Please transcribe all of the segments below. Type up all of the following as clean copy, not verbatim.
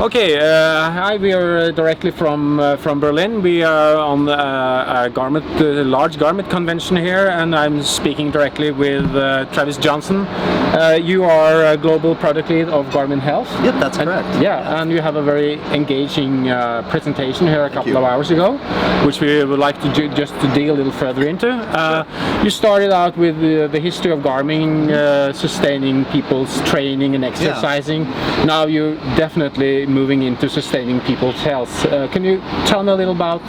Okay, hi. We are directly from Berlin. We are on a large Garmin convention here, and I'm speaking directly with Travis Johnson. You are a global product lead of Garmin Health. Yep, that's correct. And you have a very engaging presentation here a couple of hours ago, which we would like to just to dig a little further into. You started out with the history of Garmin, sustaining people's training and exercising. Now you're definitely moving into sustaining people's health. Can you tell me a little about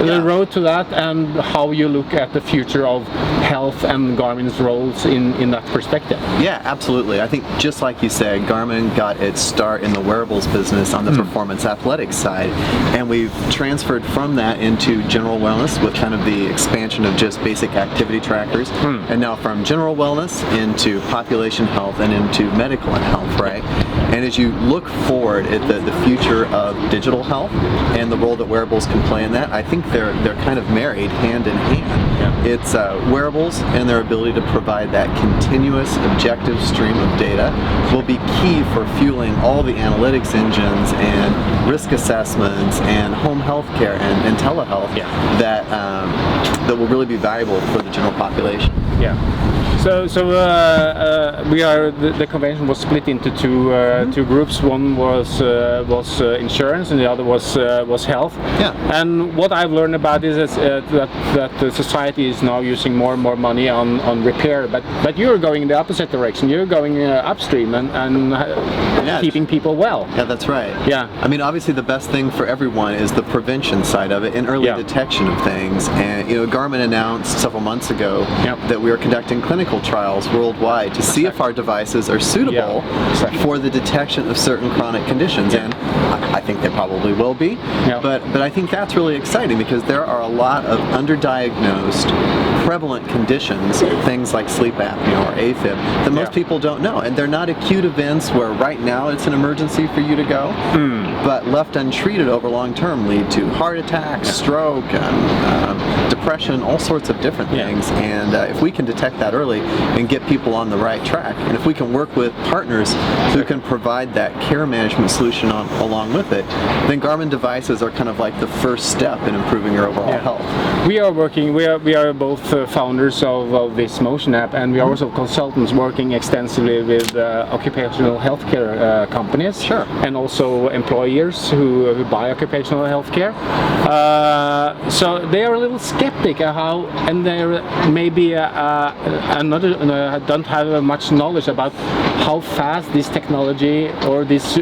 the road to that and how you look at the future of health and Garmin's roles in that perspective? Yeah, absolutely. I think just like you said, Garmin got its start in the wearables business on the performance athletics side, and we've transferred from that into general wellness with kind of the expansion of just basic activity trackers, and now from general wellness into population health and into medical and health, right? And as you look forward at the future of digital health and the role that wearables can play in that, I think they're kind of married hand in hand. It's wearables and their ability to provide that continuous objective stream of data will be key for fueling all the analytics engines and risk assessments and home health care and telehealth that will really be valuable for the general population. So the convention was split into two groups. One was insurance, and the other was health. And what I've learned about is that the society is now using more and more money on repair. But you're going in the opposite direction. You're going upstream and keeping people well. Yeah, that's right. I mean, obviously the best thing for everyone is the prevention side of it and early detection of things. And Garmin announced several months ago that we are conducting clinical trials worldwide to see if our devices are suitable for the detection of certain chronic conditions, and I think they probably will be. But I think that's really exciting because there are a lot of underdiagnosed prevalent conditions, things like sleep apnea or AFib, that most people don't know, and they're not acute events where right now it's an emergency for you to go, but left untreated over long term lead to heart attacks, stroke, depression, all sorts of different things. And if we can detect that early and get people on the right track, and if we can work with partners who can provide that care management solution along with it, then Garmin devices are kind of like the first step in improving your overall health. We are both founders of this motion app, and we are also consultants working extensively with occupational healthcare companies, and also employers who buy occupational healthcare. So they are a little skeptic how, and they're maybe don't have much knowledge about how fast this technology or this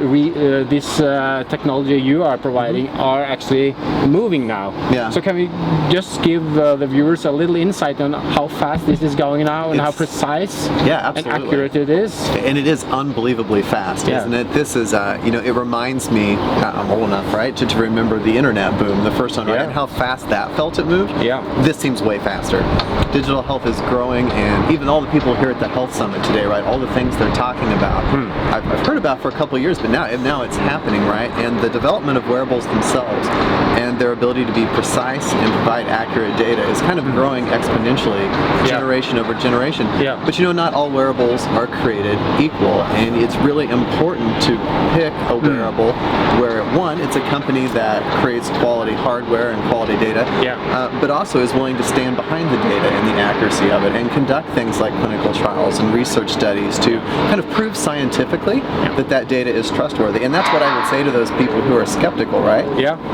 technology you are providing are actually moving now. So can we just give the viewers a little insight on how fast this is going now and how precise and accurate it is? And it is unbelievably fast, isn't it? This is, it reminds me, I'm old enough, right, to remember the internet boom, the first one, right? And how fast that felt it moved. This seems way faster. Digital health is growing, and even all the people here at the Health Summit today, right, all the things they're talking about, I've heard about for a couple of years, but now it's happening, right? And the development of wearables themselves and their ability to be precise and provide accurate data is kind of growing exponentially, generation over generation. But not all wearables are created equal, and it's really important to pick a wearable where, one, it's a company that creates quality hardware and quality data, but also is willing to stand behind the data and the accuracy of it and conduct things like clinical trials and research studies to kind of prove scientifically that data is trustworthy. And that's what I would say to those people who are skeptical, right?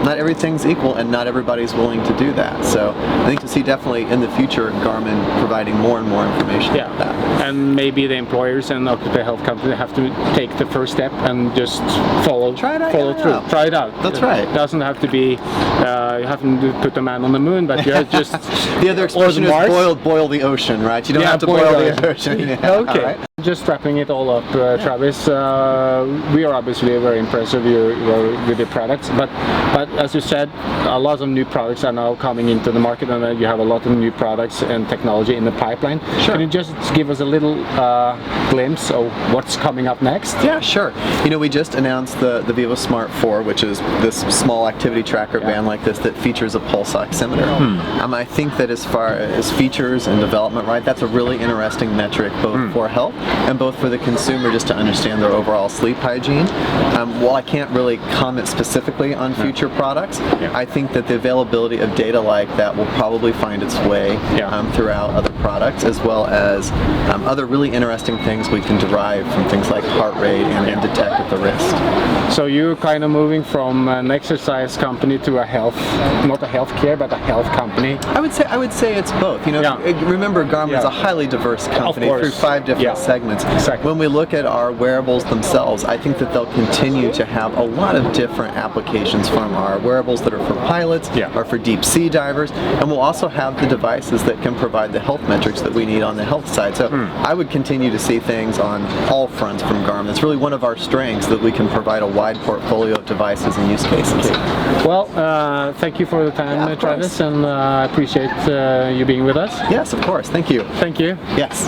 Not everything's equal, and not everybody's willing to do that. So I think to see definitely in the future Garmin providing more and more information about that. And maybe the employers and occupational health companies have to take the first step and just follow through. Try it out. That's right. It doesn't have to be, you haven't to put a man on the moon, but you just... The other expression is boil the ocean, right? You don't have to boil the ocean. Okay. Right. Just wrapping it all up, Travis, we are obviously very impressed with your products, but as you said, a lot of new products are now coming into the market, and you have a lot of new products and technology in the pipeline. Can you just give us a little glimpse of what's coming up next? Yeah, sure. We just announced the Vivo Smart 4, which is this small activity tracker band like this that features a pulse oximeter. I think that as far as features and development, right, that's a really interesting metric both for health and both for the consumer just to understand their overall sleep hygiene. While I can't really comment specifically on future products, I think that the availability of data like that will probably find its way throughout other products, as well as other really interesting things we can derive from things like heart rate and detect at the wrist. So you're kind of moving from an exercise company to a health, not a healthcare, but a health company. I would say it's both. You know, remember Garmin is a highly diverse company through 5 different segments. Exactly. When we look at our wearables themselves, I think that they'll continue to have a lot of different applications, from our wearables that are for pilots or for deep sea divers, and we'll also have the devices that can provide the health metrics that we need on the health side. So I would continue to see things on all fronts from Garmin. It's really one of our strengths that we can provide a wide portfolio of devices and use cases. Well, thank you for the time, Travis, and I appreciate you being with us. Yes, of course. Thank you. Thank you. Yes.